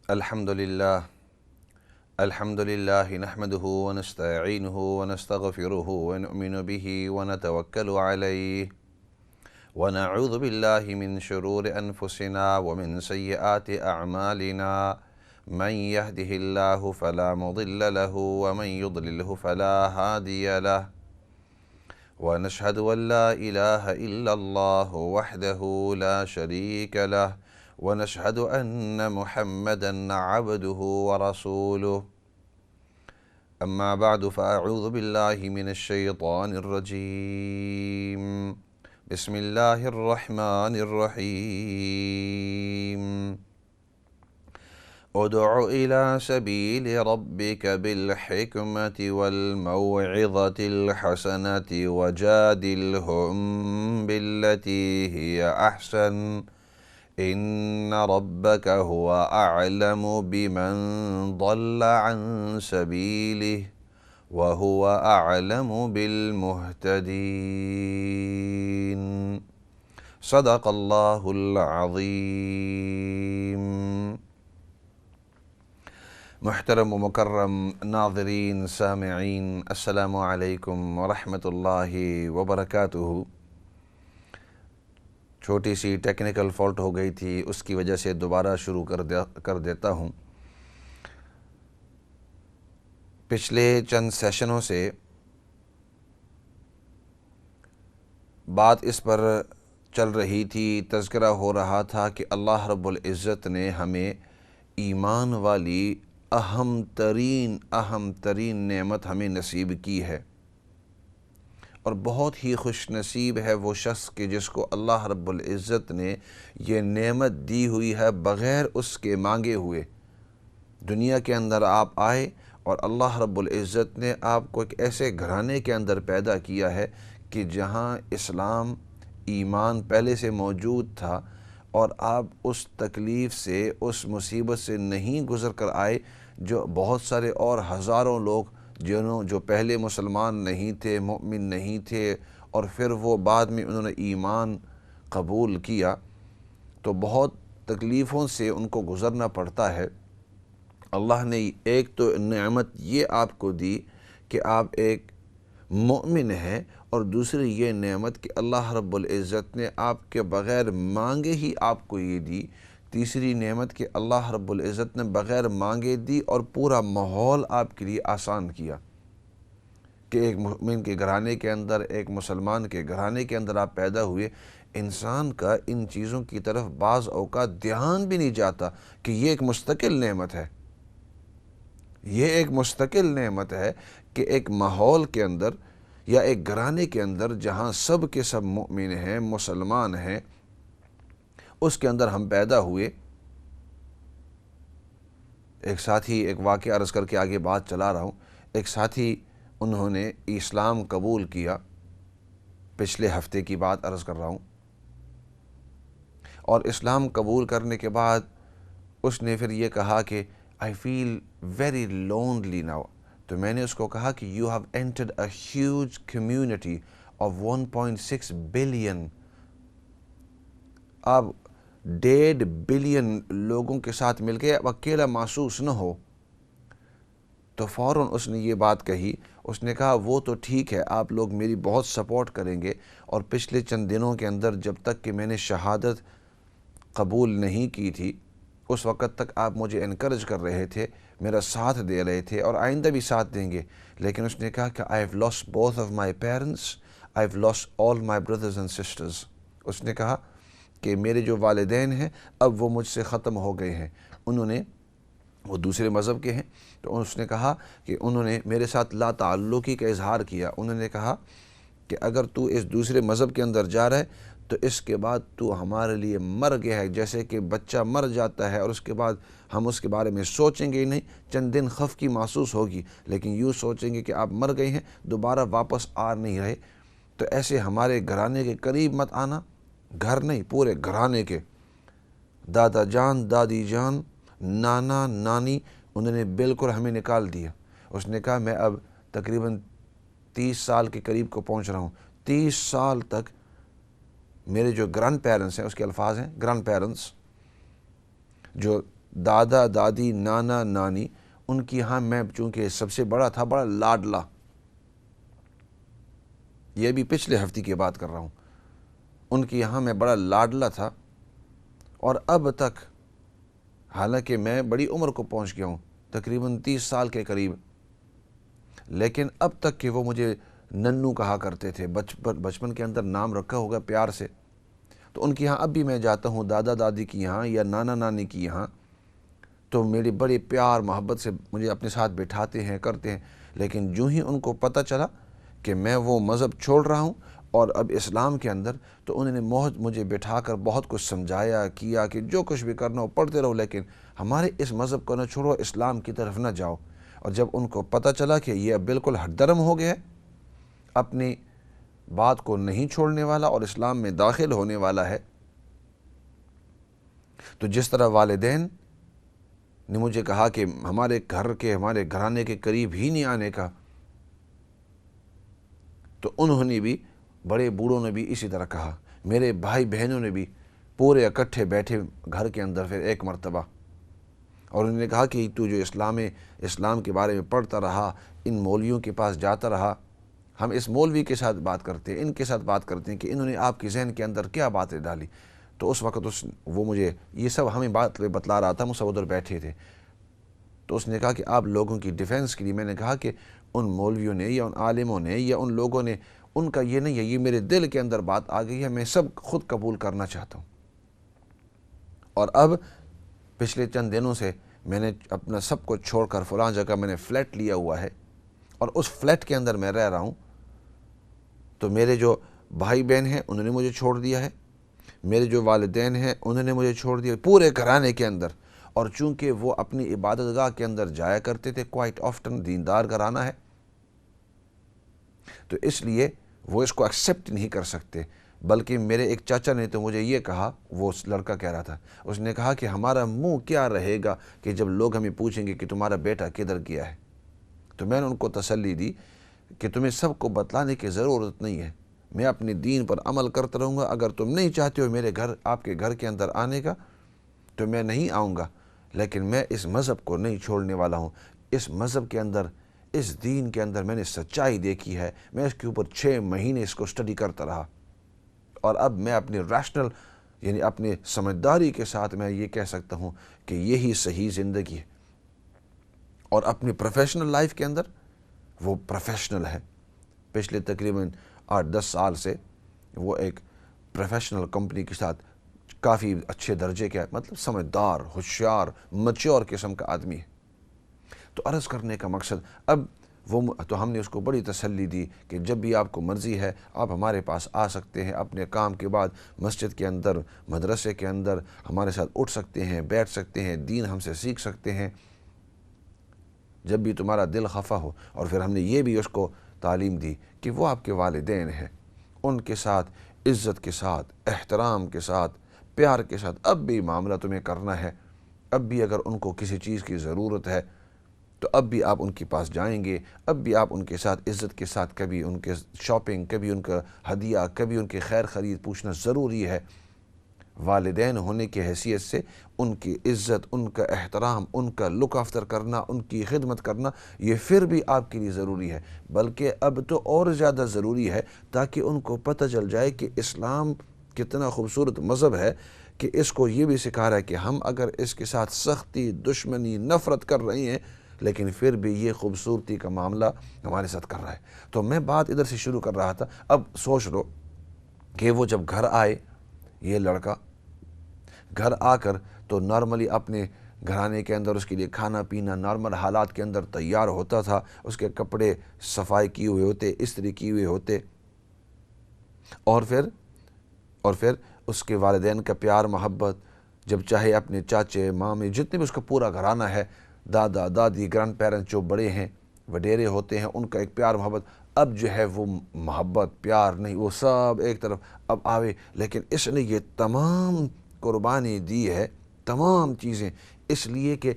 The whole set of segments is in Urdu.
الحمد لله نحمده ونستعينه ونستغفره ونؤمن به ونتوكل عليه ونعوذ بالله من شرور أنفسنا ومن سيئات أعمالنا من يهده الله فلا مضل له ومن يضلله فلا هادي له ونشهد أن لا إله إلا الله وحده لا شريك له ونشهد أن محمدًا عبده ورسوله أما بعد فأعوذ بالله من الشيطان الرجيم بسم الله الرحمن الرحيم ادع إلى سبيل ربك بالحكمة والموعظة الحسنة وجادلهم بالتي هي أحسن إن ربك هو أعلم بمن ضل عن سبيله وهو أعلم بالمهتدين صدق الله العظيم۔ محترم و مکرم ناظرین سامعین، السلام علیکم ورحمۃ اللہ وبرکاتہ۔ چھوٹی سی ٹیکنیکل فالٹ ہو گئی تھی، اس کی وجہ سے دوبارہ شروع کر دیتا ہوں۔ پچھلے چند سیشنوں سے بات اس پر چل رہی تھی، تذکرہ ہو رہا تھا کہ اللہ رب العزت نے ہمیں ایمان والی اہم ترین نعمت ہمیں نصیب کی ہے، اور بہت ہی خوش نصیب ہے وہ شخص کہ جس کو اللہ رب العزت نے یہ نعمت دی ہوئی ہے بغیر اس کے مانگے ہوئے۔ دنیا کے اندر آپ آئے اور اللہ رب العزت نے آپ کو ایک ایسے گھرانے کے اندر پیدا کیا ہے کہ جہاں اسلام، ایمان پہلے سے موجود تھا، اور آپ اس تکلیف سے، اس مصیبت سے نہیں گزر کر آئے جو بہت سارے اور ہزاروں لوگ جو پہلے مسلمان نہیں تھے، مؤمن نہیں تھے، اور پھر وہ بعد میں انہوں نے ایمان قبول کیا، تو بہت تکلیفوں سے ان کو گزرنا پڑتا ہے۔ اللہ نے ایک تو نعمت یہ آپ کو دی کہ آپ ایک مؤمن ہیں، اور دوسری یہ نعمت کہ اللہ رب العزت نے آپ کے بغیر مانگے ہی آپ کو یہ دی۔ تیسری نعمت کہ اللہ رب العزت نے بغیر مانگے دی اور پورا ماحول آپ کے لیے آسان کیا کہ ایک مومن کے گھرانے کے اندر، ایک مسلمان کے گھرانے کے اندر آپ پیدا ہوئے۔ انسان کا ان چیزوں کی طرف بعض اوقات دھیان بھی نہیں جاتا کہ یہ ایک مستقل نعمت ہے، یہ ایک مستقل نعمت ہے کہ ایک ماحول کے اندر یا ایک گھرانے کے اندر جہاں سب کے سب مؤمن ہیں، مسلمان ہیں، اس کے اندر ہم پیدا ہوئے۔ ایک ساتھی، ایک واقعہ عرض کر کے آگے بات چلا رہا ہوں۔ ایک ساتھی انہوں نے اسلام قبول کیا، پچھلے ہفتے کی بات عرض کر رہا ہوں، اور اسلام قبول کرنے کے بعد اس نے پھر یہ کہا کہ I feel very lonely now۔ تو میں نے اس کو کہا کہ you have entered a huge community of 1.6 billion، آپ 1.5 بلین لوگوں کے ساتھ مل کے اب اکیلا محسوس نہ ہو۔ تو فوراً اس نے یہ بات کہی، اس نے کہا وہ تو ٹھیک ہے، آپ لوگ میری بہت سپورٹ کریں گے، اور پچھلے چند دنوں کے اندر جب تک کہ میں نے شہادت قبول نہیں کی تھی، اس وقت تک آپ مجھے انکریج کر رہے تھے، میرا ساتھ دے رہے تھے، اور آئندہ بھی ساتھ دیں گے۔ لیکن اس نے کہا کہ I have lost both of my parents, I have lost all my brothers and sisters۔ اس نے کہا کہ میرے جو والدین ہیں اب وہ مجھ سے ختم ہو گئے ہیں، وہ دوسرے مذہب کے ہیں۔ تو اس نے کہا کہ انہوں نے میرے ساتھ لا تعلقی کا اظہار کیا۔ انہوں نے کہا کہ اگر تو اس دوسرے مذہب کے اندر جا رہا ہے تو اس کے بعد تو ہمارے لیے مر گیا ہے، جیسے کہ بچہ مر جاتا ہے اور اس کے بعد ہم اس کے بارے میں سوچیں گے ہی نہیں، چند دن خفگی محسوس ہوگی، لیکن یوں سوچیں گے کہ آپ مر گئے ہیں، دوبارہ واپس آ نہیں رہے، تو ایسے ہمارے گھرانے کے قریب مت آنا۔ گھر نہیں، پورے گھرانے کے، دادا جان، دادی جان، نانا، نانی، انہوں نے بالکل ہمیں نکال دیا۔ اس نے کہا میں اب تقریباً 30 سال کے قریب کو پہنچ رہا ہوں، 30 سال تک میرے جو گرینڈ پیرنٹس ہیں، اس کے الفاظ ہیں گرینڈ پیرنٹس، جو دادا دادی نانا نانی، ان کی یہاں میں چونکہ سب سے بڑا تھا، بڑا لاڈلا، یہ بھی پچھلے ہفتے کی بات کر رہا ہوں، ان کی یہاں میں بڑا لاڈلا تھا، اور اب تک حالانکہ میں بڑی عمر کو پہنچ گیا ہوں، تقریباً 30 سال کے قریب، لیکن اب تک کہ وہ مجھے ننو کہا کرتے تھے، بچپن کے اندر نام رکھا ہوگا پیار سے، تو ان کی یہاں اب بھی میں جاتا ہوں دادا دادی کی یہاں یا نانا نانی کی یہاں، تو میری بڑی پیار محبت سے مجھے اپنے ساتھ بٹھاتے ہیں، کرتے ہیں، لیکن جو ہی ان کو پتہ چلا کہ میں وہ مذہب چھوڑ رہا ہوں اور اب اسلام کے اندر، تو انہوں نے مجھے بٹھا کر بہت کچھ سمجھایا کیا کہ جو کچھ بھی کرنا ہو پڑھتے رہو، لیکن ہمارے اس مذہب کو نہ چھوڑو، اسلام کی طرف نہ جاؤ۔ اور جب ان کو پتہ چلا کہ یہ اب بالکل ہٹ درم ہو گیا ہے، اپنی بات کو نہیں چھوڑنے والا اور اسلام میں داخل ہونے والا ہے، تو جس طرح والدین نے مجھے کہا کہ ہمارے گھرانے کے قریب ہی نہیں آنے کا، تو انہوں نے بھی، بڑے بوڑھوں نے بھی اسی طرح کہا، میرے بھائی بہنوں نے بھی پورے اکٹھے بیٹھے گھر کے اندر پھر ایک مرتبہ، اور انہوں نے کہا کہ تو جو اسلام کے بارے میں پڑھتا رہا، ان مولویوں کے پاس جاتا رہا، ہم اس مولوی کے ساتھ بات کرتے ہیں، ان کے ساتھ بات کرتے ہیں کہ انہوں نے آپ کے ذہن کے اندر کیا باتیں ڈالی، تو اس وقت وہ مجھے یہ سب ہمیں بات بتلا رہا تھا، ہم سب ادھر بیٹھے تھے، تو اس نے کہا کہ آپ لوگوں کی ڈیفینس کے لیے، میں نے کہا کہ ان مولویوں نے یا ان عالموں نے یا ان لوگوں نے، ان کا یہ نہیں ہے، یہ میرے دل کے اندر بات آ گئی ہے، میں سب خود قبول کرنا چاہتا ہوں۔ اور اب پچھلے چند دنوں سے میں نے اپنا سب کو چھوڑ کر فلاں جگہ میں نے فلیٹ لیا ہوا ہے، اور اس فلیٹ کے اندر میں رہ رہا ہوں، تو میرے جو بھائی بہن ہیں انہوں نے مجھے چھوڑ دیا ہے، میرے جو والدین ہیں انہوں نے مجھے چھوڑ دیا پورے گھرانے کے اندر، اور چونکہ وہ اپنی عبادت گاہ کے اندر جایا کرتے تھے، کوائٹ آفٹن دیندار گھرانہ ہے، تو اس لیے وہ اس کو ایکسیپٹ نہیں کر سکتے، بلکہ میرے ایک چاچا نے تو مجھے یہ کہا، وہ لڑکا کہہ رہا تھا، اس نے کہا کہ ہمارا منہ کیا رہے گا کہ جب لوگ ہمیں پوچھیں گے کہ تمہارا بیٹا کدھر گیا ہے۔ تو میں نے ان کو تسلی دی کہ تمہیں سب کو بتلانے کی ضرورت نہیں ہے، میں اپنے دین پر عمل کرتا رہوں گا، اگر تم نہیں چاہتے ہو میرے گھر، آپ کے گھر کے اندر آنے کا، تو میں نہیں آؤں گا، لیکن میں اس مذہب کو نہیں چھوڑنے والا ہوں۔ اس مذہب کے اندر، اس دین کے اندر میں نے سچائی دیکھی ہے، میں اس کے اوپر 6 مہینے اس کو اسٹڈی کرتا رہا، اور اب میں اپنے ریشنل یعنی اپنے سمجھداری کے ساتھ میں یہ کہہ سکتا ہوں کہ یہی صحیح زندگی ہے۔ اور اپنی پروفیشنل لائف کے اندر وہ پروفیشنل ہے، پچھلے تقریباً 8-10 سال سے وہ ایک پروفیشنل کمپنی کے ساتھ کافی اچھے درجے کا، مطلب سمجھدار، ہوشیار، میچور قسم کا آدمی ہے۔ تو عرض کرنے کا مقصد، اب تو ہم نے اس کو بڑی تسلی دی کہ جب بھی آپ کو مرضی ہے آپ ہمارے پاس آ سکتے ہیں، اپنے کام کے بعد مسجد کے اندر، مدرسے کے اندر ہمارے ساتھ اٹھ سکتے ہیں، بیٹھ سکتے ہیں، دین ہم سے سیکھ سکتے ہیں جب بھی تمہارا دل خفا ہو۔ اور پھر ہم نے یہ بھی اس کو تعلیم دی کہ وہ آپ کے والدین ہیں، ان کے ساتھ عزت کے ساتھ، احترام کے ساتھ، پیار کے ساتھ اب بھی معاملہ تمہیں کرنا ہے، اب بھی اگر ان کو کسی چیز کی ضرورت ہے تو اب بھی آپ ان کے پاس جائیں گے، اب بھی آپ ان کے ساتھ عزت کے ساتھ، کبھی ان کے شاپنگ، کبھی ان کا ہدیہ، کبھی ان کے خیر خرید پوچھنا ضروری ہے۔ والدین ہونے کی حیثیت سے ان کی عزت، ان کا احترام، ان کا لک آفٹر کرنا، ان کی خدمت کرنا، یہ پھر بھی آپ کے لیے ضروری ہے، بلکہ اب تو اور زیادہ ضروری ہے، تاکہ ان کو پتہ چل جائے کہ اسلام کتنا خوبصورت مذہب ہے کہ اس کو یہ بھی سکھا رہا ہے کہ ہم اگر اس کے ساتھ سختی، دشمنی، نفرت کر رہے ہیں، لیکن پھر بھی یہ خوبصورتی کا معاملہ ہمارے ساتھ کر رہا ہے۔ تو میں بات ادھر سے شروع کر رہا تھا، اب سوچ لو کہ وہ جب گھر آئے، یہ لڑکا گھر آ کر تو نارملی اپنے گھرانے کے اندر اس کے لیے کھانا پینا نارمل حالات کے اندر تیار ہوتا تھا، اس کے کپڑے صفائی کیے ہوئے ہوتے، استری کیے ہوئے ہوتے، اور پھر اس کے والدین کا پیار محبت، جب چاہے اپنے چاچے مامے جتنے بھی اس کا پورا گھرانہ ہے، دادا دادی، گرینڈ پیرنٹس جو بڑے ہیں، وڈیرے ہوتے ہیں، ان کا ایک پیار محبت، اب جو ہے وہ محبت پیار نہیں، وہ سب ایک طرف اب آوے، لیکن اس نے یہ تمام قربانی دی ہے، تمام چیزیں، اس لیے کہ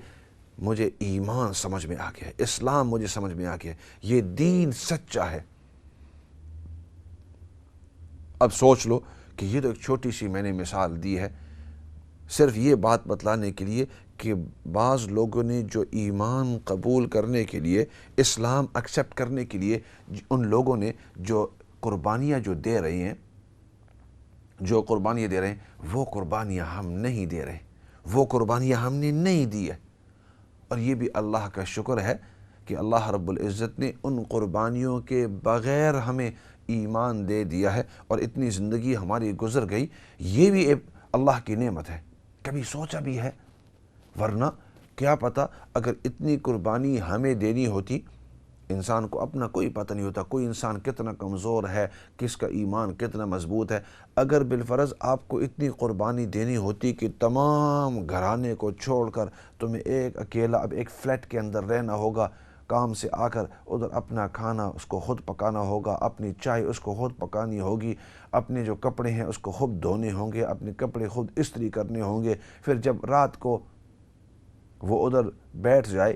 مجھے ایمان سمجھ میں آ گیا ہے، اسلام مجھے سمجھ میں آ گیا ہے، یہ دین سچا ہے۔ اب سوچ لو کہ یہ تو ایک چھوٹی سی میں نے مثال دی ہے، صرف یہ بات بتلانے کے لیے کہ بعض لوگوں نے جو ایمان قبول کرنے کے لیے، اسلام ایکسیپٹ کرنے کے لیے، ان لوگوں نے جو قربانیاں جو دے رہے ہیں، وہ قربانیاں ہم نہیں دے رہے، وہ قربانیاں ہم نے نہیں دی ہے۔ اور یہ بھی اللہ کا شکر ہے کہ اللہ رب العزت نے ان قربانیوں کے بغیر ہمیں ایمان دے دیا ہے اور اتنی زندگی ہماری گزر گئی۔ یہ بھی ایک اللہ کی نعمت ہے، کبھی سوچا بھی ہے؟ ورنہ کیا پتہ اگر اتنی قربانی ہمیں دینی ہوتی، انسان کو اپنا کوئی پتہ نہیں ہوتا، کوئی انسان کتنا کمزور ہے، کس کا ایمان کتنا مضبوط ہے۔ اگر بالفرض آپ کو اتنی قربانی دینی ہوتی کہ تمام گھرانے کو چھوڑ کر تمہیں ایک اکیلا اب ایک فلیٹ کے اندر رہنا ہوگا، کام سے آ کر ادھر اپنا کھانا اس کو خود پکانا ہوگا، اپنی چائے اس کو خود پکانی ہوگی، اپنے جو کپڑے ہیں اس کو خود دھونے ہوں گے، اپنے کپڑے خود استری کرنے ہوں گے، پھر جب رات کو وہ ادھر بیٹھ جائے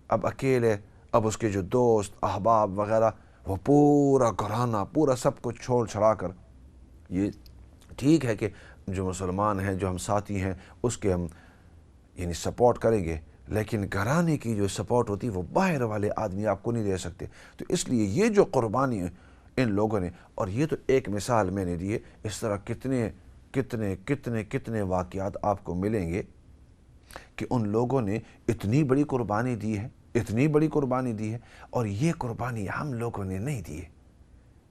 اب اکیلے، اب اس کے جو دوست احباب وغیرہ، وہ پورا گھرانہ پورا سب کچھ چھوڑ چھڑا کر، یہ ٹھیک ہے کہ جو مسلمان ہیں، جو ہم ساتھی ہیں، اس کے ہم یعنی سپورٹ کریں گے، لیکن گھرانے کی جو سپورٹ ہوتی ہے وہ باہر والے آدمی آپ کو نہیں دے سکتے۔ تو اس لیے یہ جو قربانی ان لوگوں نے، اور یہ تو ایک مثال میں نے دی ہے، اس طرح کتنے کتنے کتنے کتنے واقعات آپ کو ملیں گے کہ ان لوگوں نے اتنی بڑی قربانی دی ہے، اتنی بڑی قربانی دی ہے، اور یہ قربانی ہم لوگوں نے نہیں دی ہے۔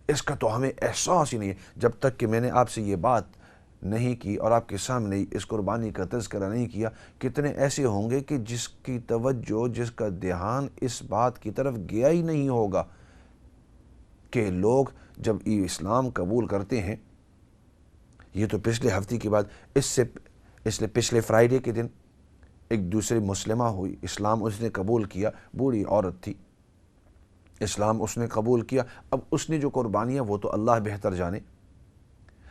اس کا تو ہمیں احساس ہی نہیں ہے جب تک کہ میں نے آپ سے یہ بات نہیں کی اور آپ کے سامنے اس قربانی کا تذکرہ نہیں کیا۔ کتنے ایسے ہوں گے کہ جس کی توجہ، جس کا دھیان اس بات کی طرف گیا ہی نہیں ہوگا کہ لوگ جب اسلام قبول کرتے ہیں، یہ تو پچھلے ہفتے کی بات، اس لیے پچھلے فرائیڈے کے دن ایک دوسری مسلمہ ہوئی، اسلام اس نے قبول کیا، بوڑھی عورت تھی، اسلام اس نے قبول کیا۔ اب اس نے جو قربانیاں وہ تو اللہ بہتر جانے،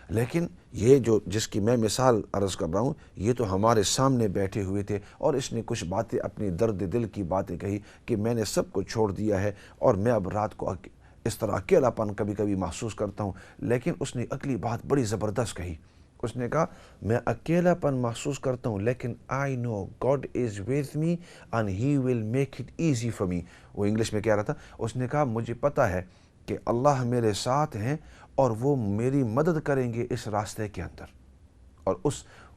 لیکن یہ جو جس کی میں مثال عرض کر رہا ہوں، یہ تو ہمارے سامنے بیٹھے ہوئے تھے اور اس نے کچھ باتیں، اپنی درد دل کی باتیں کہی کہ میں نے سب کو چھوڑ دیا ہے اور میں اب رات کو اس طرح اکیلا پن کبھی کبھی محسوس کرتا ہوں۔ لیکن اس نے اگلی بات بڑی زبردست کہی، اس نے کہا میں اکیلا پن محسوس کرتا ہوں لیکن I know God is with me and He will make it easy for me۔ وہ انگلش میں کہہ رہا تھا، اس نے کہا مجھے پتہ ہے کہ اللہ میرے ساتھ ہیں اور وہ میری مدد کریں گے اس راستے کے اندر۔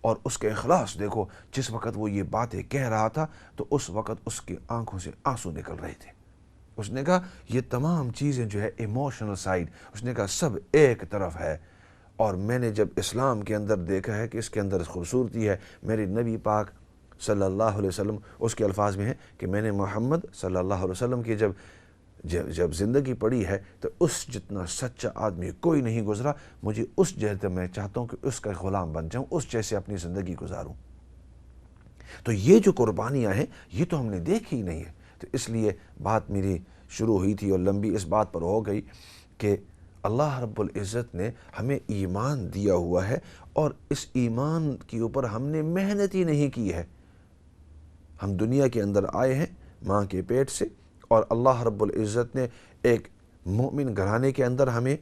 اور اس کے اخلاص دیکھو، جس وقت وہ یہ باتیں کہہ رہا تھا تو اس وقت اس کی آنکھوں سے آنسو نکل رہے تھے۔ اس نے کہا یہ تمام چیزیں جو ہے ایموشنل سائیڈ، اس نے کہا سب ایک طرف ہے، اور میں نے جب اسلام کے اندر دیکھا ہے کہ اس کے اندر خوبصورتی ہے، میرے نبی پاک صلی اللہ علیہ وسلم، اس کے الفاظ میں ہے کہ میں نے محمد صلی اللہ علیہ وسلم کی جب زندگی پڑی ہے تو اس جتنا سچا آدمی کوئی نہیں گزرا، مجھے اس جیسے میں چاہتا ہوں کہ اس کا غلام بن جاؤں، اس جیسے اپنی زندگی گزاروں۔ تو یہ جو قربانیاں ہیں یہ تو ہم نے دیکھی ہی نہیں ہے۔ تو اس لیے بات میری شروع ہوئی تھی اور لمبی اس بات پر ہو گئی کہ اللہ رب العزت نے ہمیں ایمان دیا ہوا ہے اور اس ایمان کے اوپر ہم نے محنت ہی نہیں کی ہے۔ ہم دنیا کے اندر آئے ہیں ماں کے پیٹ سے، اور اللہ رب العزت نے ایک مومن گھرانے کے اندر ہمیں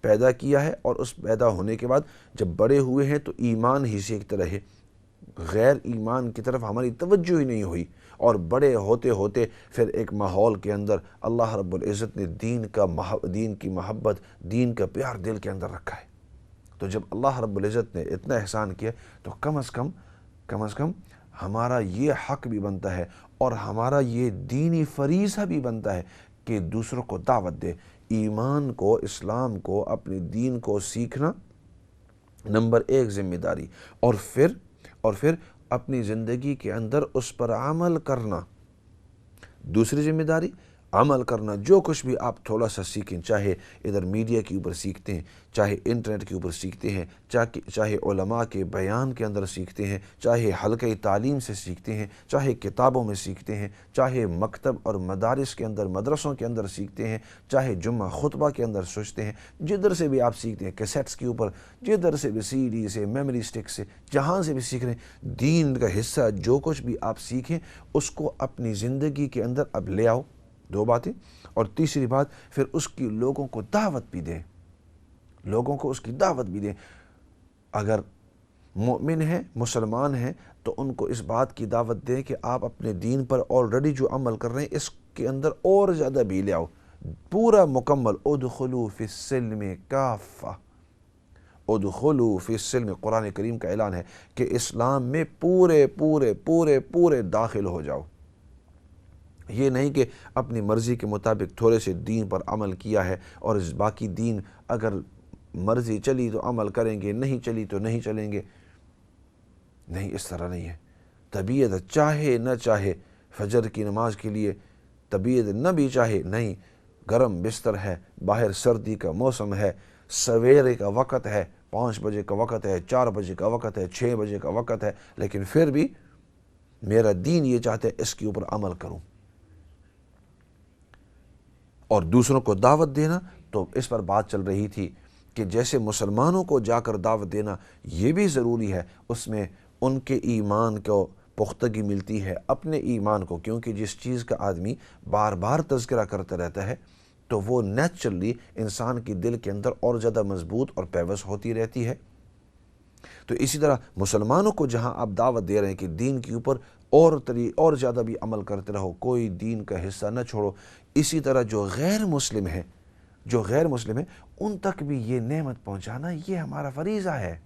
پیدا کیا ہے، اور اس پیدا ہونے کے بعد جب بڑے ہوئے ہیں تو ایمان ہی سیکھتے رہے، غیر ایمان کی طرف ہماری توجہ ہی نہیں ہوئی، اور بڑے ہوتے ہوتے پھر ایک ماحول کے اندر اللہ رب العزت نے دین کی محبت، دین کا پیار دل کے اندر رکھا ہے۔ تو جب اللہ رب العزت نے اتنا احسان کیا تو کم از کم ہمارا یہ حق بھی بنتا ہے اور ہمارا یہ دینی فریضہ بھی بنتا ہے کہ دوسروں کو دعوت دے، ایمان کو، اسلام کو، اپنے دین کو سیکھنا نمبر ایک ذمہ داری، اور پھر اپنی زندگی کے اندر اس پر عمل کرنا دوسری ذمہ داری، عمل کرنا۔ جو کچھ بھی آپ تھوڑا سا سیکھیں، چاہے ادھر میڈیا کے اوپر سیکھتے ہیں، چاہے انٹرنیٹ کے اوپر سیکھتے ہیں، چاہے علماء کے بیان کے اندر سیکھتے ہیں، چاہے حلقہ تعلیم سے سیکھتے ہیں، چاہے کتابوں میں سیکھتے ہیں، چاہے مکتب اور مدارس کے اندر، مدرسوں کے اندر سیکھتے ہیں، چاہے جمعہ خطبہ کے اندر سوچتے ہیں، جدھر سے بھی آپ سیکھتے ہیں، کیسٹس کے اوپر، جدھر سے بھی CD سے، میموری سٹک سے، جہاں سے بھی سیکھ رہے ہیں، دین کا حصہ جو کچھ بھی آپ سیکھیں اس کو اپنی زندگی کے اندر اب لے آؤ۔ دو باتیں، اور تیسری بات پھر اس کی لوگوں کو دعوت بھی دیں، لوگوں کو اس کی دعوت بھی دیں۔ اگر مومن ہیں، مسلمان ہیں، تو ان کو اس بات کی دعوت دیں کہ آپ اپنے دین پر آلریڈی جو عمل کر رہے ہیں اس کے اندر اور زیادہ بھی لے آؤ، پورا مکمل۔ ادخلوا فی السلم کافہ، ادخلوا فی السلم، قرآن کریم کا اعلان ہے کہ اسلام میں پورے پورے پورے پورے داخل ہو جاؤ۔ یہ نہیں کہ اپنی مرضی کے مطابق تھوڑے سے دین پر عمل کیا ہے اور باقی دین اگر مرضی چلی تو عمل کریں گے، نہیں چلی تو نہیں چلیں گے۔ نہیں، اس طرح نہیں ہے۔ طبیعت چاہے نہ چاہے فجر کی نماز کے لیے، طبیعت نہ بھی چاہے، نہیں، گرم بستر ہے، باہر سردی کا موسم ہے، سویرے کا وقت ہے، 5 بجے کا وقت ہے، 4 بجے کا وقت ہے، 6 بجے کا وقت ہے، لیکن پھر بھی میرا دین یہ چاہتا ہے اس کے اوپر عمل کروں۔ اور دوسروں کو دعوت دینا، تو اس پر بات چل رہی تھی کہ جیسے مسلمانوں کو جا کر دعوت دینا یہ بھی ضروری ہے، اس میں ان کے ایمان کو پختگی ملتی ہے، اپنے ایمان کو، کیونکہ جس چیز کا آدمی بار بار تذکرہ کرتا رہتا ہے تو وہ نیچرلی انسان کی دل کے اندر اور زیادہ مضبوط اور پیوست ہوتی رہتی ہے۔ تو اسی طرح مسلمانوں کو جہاں آپ دعوت دے رہے ہیں کہ دین کے اوپر اور زیادہ بھی عمل کرتے رہو، کوئی دین کا حصہ نہ چھوڑو، اسی طرح جو غیر مسلم ہیں ان تک بھی یہ نعمت پہنچانا یہ ہمارا فریضہ ہے،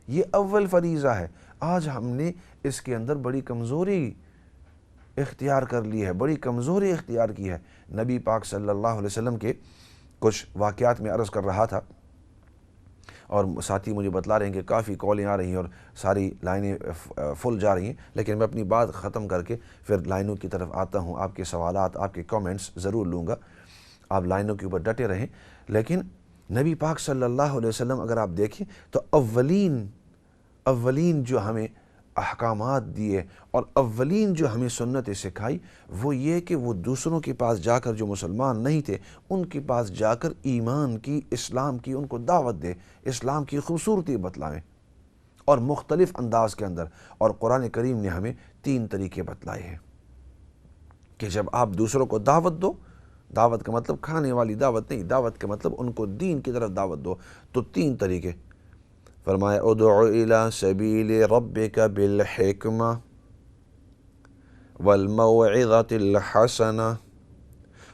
یہ اول فریضہ ہے۔ آج ہم نے اس کے اندر بڑی کمزوری اختیار کر لی ہے، بڑی کمزوری اختیار کی ہے۔ نبی پاک صلی اللہ علیہ وسلم کے کچھ واقعات میں عرض کر رہا تھا، اور ساتھی مجھے بتلا رہے ہیں کہ کافی کالیں آ رہی ہیں اور ساری لائنیں فل جا رہی ہیں، لیکن میں اپنی بات ختم کر کے پھر لائنوں کی طرف آتا ہوں۔ آپ کے سوالات، آپ کے کامنٹس ضرور لوں گا، آپ لائنوں کے اوپر ڈٹے رہیں۔ لیکن نبی پاک صلی اللہ علیہ وسلم اگر آپ دیکھیں تو اولین جو ہمیں احکامات دیے اور اولین جو ہمیں سنتیں سکھائی وہ یہ کہ وہ دوسروں کے پاس جا کر، جو مسلمان نہیں تھے ان کے پاس جا کر ایمان کی، اسلام کی ان کو دعوت دے، اسلام کی خوبصورتی بتلائیں، اور مختلف انداز کے اندر۔ اور قرآن کریم نے ہمیں 3 طریقے بتلائے ہیں کہ جب آپ دوسروں کو دعوت دو، دعوت کا مطلب کھانے والی دعوت نہیں، دعوت کا مطلب ان کو دین کی طرف دعوت دو، تو 3 طریقے فرمایا، ادع الی سبیل ربک بالحکمہ والموعظۃ الحسنہ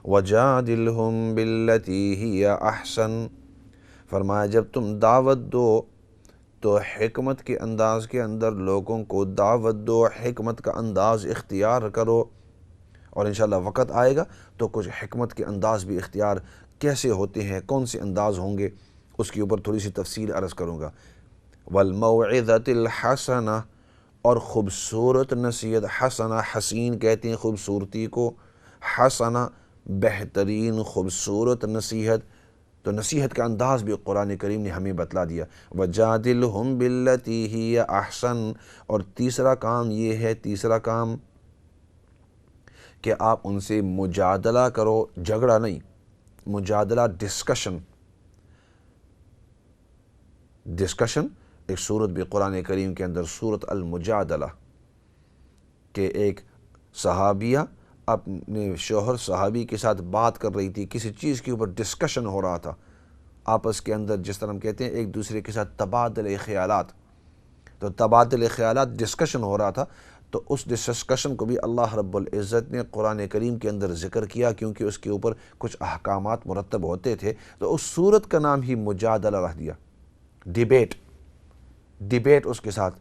وجادلہم باللتی ہی احسن۔ فرمایا جب تم دعوت دو تو حکمت کے انداز کے اندر لوگوں کو دعوت دو، حکمت کا انداز اختیار کرو، اور انشاءاللہ وقت آئے گا تو کچھ حکمت کے انداز بھی اختیار کیسے ہوتے ہیں، کون سے انداز ہوں گے، اس کے اوپر تھوڑی سی تفصیل عرض کروں گا۔ والموعظۃ الحسنہ، اور خوبصورت نصیحت، حسنہ حسین کہتے ہیں خوبصورتی کو، حسنہ بہترین خوبصورت نصیحت، تو نصیحت کا انداز بھی قرآن کریم نے ہمیں بتلا دیا۔ وجادلہم باللتی ہی احسن، اور تیسرا کام یہ ہے، تیسرا کام کہ آپ ان سے مجادلہ کرو، جھگڑا نہیں، مجادلہ، ڈسکشن ایک صورت بھی قرآن کریم کے اندر، صورت المجادلہ، کہ ایک صحابیہ اپنے شوہر صحابی کے ساتھ بات کر رہی تھی، کسی چیز کے اوپر ڈسکشن ہو رہا تھا آپس کے اندر، جس طرح ہم کہتے ہیں ایک دوسرے کے ساتھ تبادلہ خیالات، تو تبادلہ خیالات ڈسکشن ہو رہا تھا، تو اس ڈسکشن کو بھی اللہ رب العزت نے قرآن کریم کے اندر ذکر کیا، کیونکہ اس کے اوپر کچھ احکامات مرتب ہوتے تھے، تو اس صورت کا نام ہی مجادلہ رکھ دیا، ڈیبیٹ اس کے ساتھ۔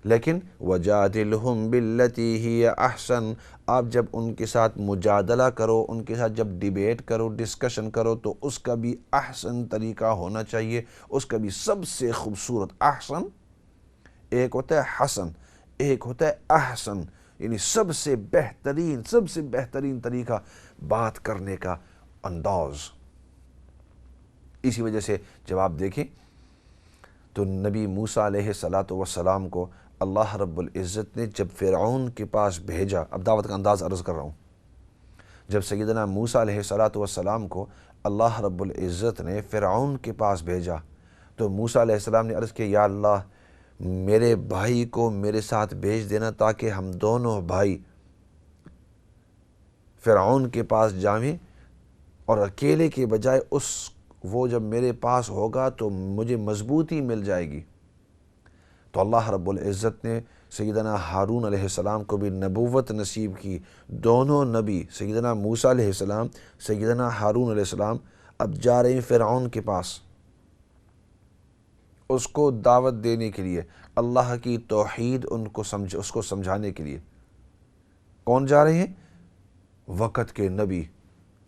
لیکن وجادلہم باللتی ہی احسن، آپ جب ان کے ساتھ مجادلہ کرو، ان کے ساتھ جب ڈیبیٹ کرو، ڈسکشن کرو، تو اس کا بھی احسن طریقہ ہونا چاہیے، اس کا بھی سب سے خوبصورت، احسن ایک ہوتا ہے حسن، ایک ہوتا ہے احسن، یعنی سب سے بہترین طریقہ بات کرنے کا انداز۔ اسی وجہ سے جب آپ دیکھیں تو نبی موسیٰ علیہ السلام کو اللہ رب العزت نے جب فرعون کے پاس بھیجا، اب دعوت کا انداز عرض کر رہا ہوں، جب سیدنا موسیٰ علیہ السلام کو اللہ رب العزت نے فرعون کے پاس بھیجا، تو موسیٰ علیہ السلام نے عرض کیا، یا اللہ میرے بھائی کو میرے ساتھ بھیج دینا تاکہ ہم دونوں بھائی فرعون کے پاس جائیں، اور اکیلے کے بجائے وہ جب میرے پاس ہوگا تو مجھے مضبوطی مل جائے گی۔ تو اللہ رب العزت نے سیدنا ہارون علیہ السلام کو بھی نبوت نصیب کی۔ دونوں نبی سیدنا موسیٰ علیہ السلام، سیدنا ہارون علیہ السلام اب جا رہے ہیں فرعون کے پاس، اس کو دعوت دینے کے لیے، اللہ کی توحید اس کو سمجھانے کے لیے۔ کون جا رہے ہیں؟ وقت کے نبی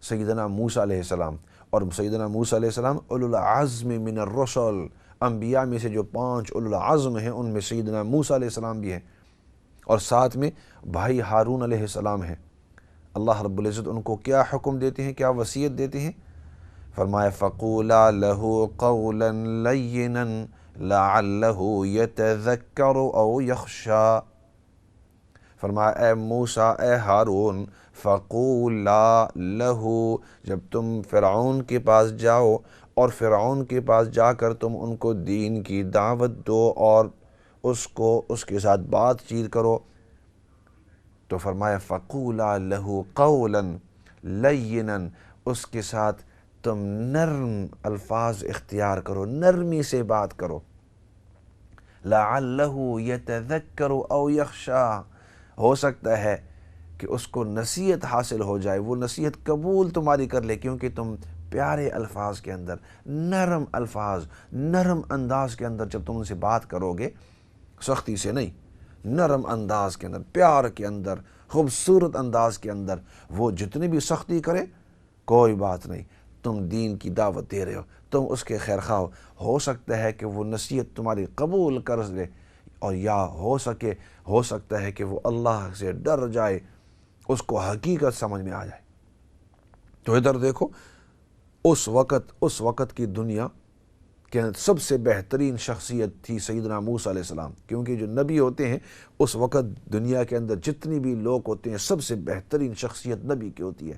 سیدنا موسیٰ علیہ السلام، اور سیدنا موسیٰ علیہ السلام اولو العزم من الرسل، انبیاء میں سے جو 5 اولو العزم ہیں ان میں سیدنا موسیٰ علیہ السلام بھی ہیں، اور ساتھ میں بھائی ہارون علیہ السلام ہیں۔ اللہ رب العزت ان کو کیا حکم دیتے ہیں، کیا وصیت دیتے ہیں؟ فرمایا فَقُولَا لَهُ قَوْلًا لَيِّنًا لَعَلَّهُ يَتَذَكَّرُ أَوْ يَخْشَىٰ۔ فرمایا اے موسیٰ، اے ہارون، فَقُولَا لَهُ، جب تم فرعون کے پاس جاؤ اور فرعون کے پاس جا کر تم ان کو دین کی دعوت دو اور اس کے ساتھ بات چیت کرو، تو فرمایا فَقُولَا لَهُ قَوْلًا لَيِّنًا، اس کے ساتھ تم نرم الفاظ اختیار کرو، نرمی سے بات کرو۔ لَعَلَّهُ يَتَذَكَّرُ أَوْ يَخْشَىٰ، ہو سکتا ہے کہ اس کو نصیحت حاصل ہو جائے، وہ نصیحت قبول تمہاری کر لے، کیونکہ تم پیارے الفاظ کے اندر، نرم الفاظ، نرم انداز کے اندر جب تم ان سے بات کرو گے، سختی سے نہیں، نرم انداز کے اندر، پیار کے اندر، خوبصورت انداز کے اندر، وہ جتنی بھی سختی کرے کوئی بات نہیں، تم دین کی دعوت دے رہے ہو، تم اس کے خیر خواہ ہو سکتا ہے کہ وہ نصیحت تمہاری قبول کر لے، اور یا ہو سکتا ہے کہ وہ اللہ سے ڈر جائے، اس کو حقیقت سمجھ میں آ جائے۔ تو ادھر دیکھو، اس وقت کی دنیا کہ سب سے بہترین شخصیت تھی سیدنا موسیٰ علیہ السلام، کیونکہ جو نبی ہوتے ہیں اس وقت دنیا کے اندر جتنی بھی لوگ ہوتے ہیں سب سے بہترین شخصیت نبی کی ہوتی ہے،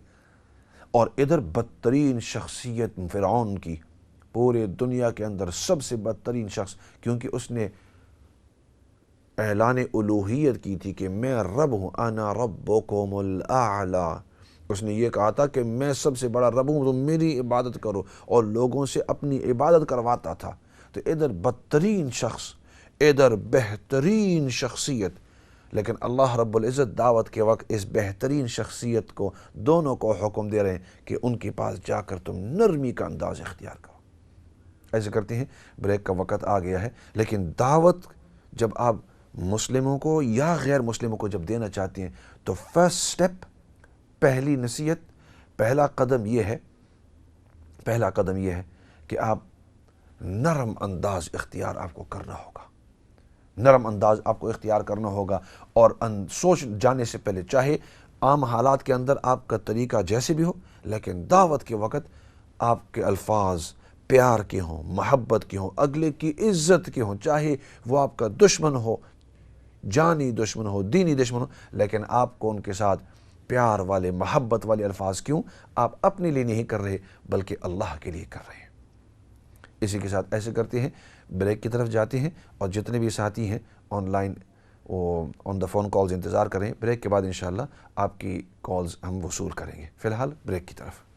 اور ادھر بدترین شخصیت فرعون کی، پورے دنیا کے اندر سب سے بدترین شخص، کیونکہ اس نے اعلان الوہیت کی تھی کہ میں رب ہوں، انا ربکم الاعلی، اس نے یہ کہا تھا کہ میں سب سے بڑا رب ہوں، تم میری عبادت کرو، اور لوگوں سے اپنی عبادت کرواتا تھا۔ تو ادھر بدترین شخص، ادھر بہترین شخصیت، لیکن اللہ رب العزت دعوت کے وقت اس بہترین شخصیت کو دونوں کو حکم دے رہے ہیں کہ ان کے پاس جا کر تم نرمی کا انداز اختیار کرو۔ ایسے کرتے ہیں، بریک کا وقت آ گیا ہے، لیکن دعوت جب آپ مسلموں کو یا غیر مسلموں کو جب دینا چاہتے ہیں تو فرسٹ سٹیپ، پہلی نصیحت، پہلا قدم یہ ہے کہ آپ نرم انداز اختیار آپ کو کرنا ہوگا، نرم انداز آپ کو اختیار کرنا ہوگا، اور سوچ جانے سے پہلے، چاہے عام حالات کے اندر آپ کا طریقہ جیسے بھی ہو، لیکن دعوت کے وقت آپ کے الفاظ پیار کے ہوں، محبت کے ہوں، اگلے کی عزت کے ہوں، چاہے وہ آپ کا دشمن ہو، جانی دشمن ہو، دینی دشمن ہو، لیکن آپ کو ان کے ساتھ پیار والے، محبت والے الفاظ، کیوں؟ آپ اپنے لیے نہیں کر رہے بلکہ اللہ کے لیے کر رہے ہیں۔ اسی کے ساتھ ایسے کرتے ہیں، بریک کی طرف جاتے ہیں، اور جتنے بھی ساتھی ہیں آن لائن وہ آن دا فون کالز انتظار کریں، بریک کے بعد انشاءاللہ آپ کی کالز ہم وصول کریں گے۔ فی الحال بریک کی طرف۔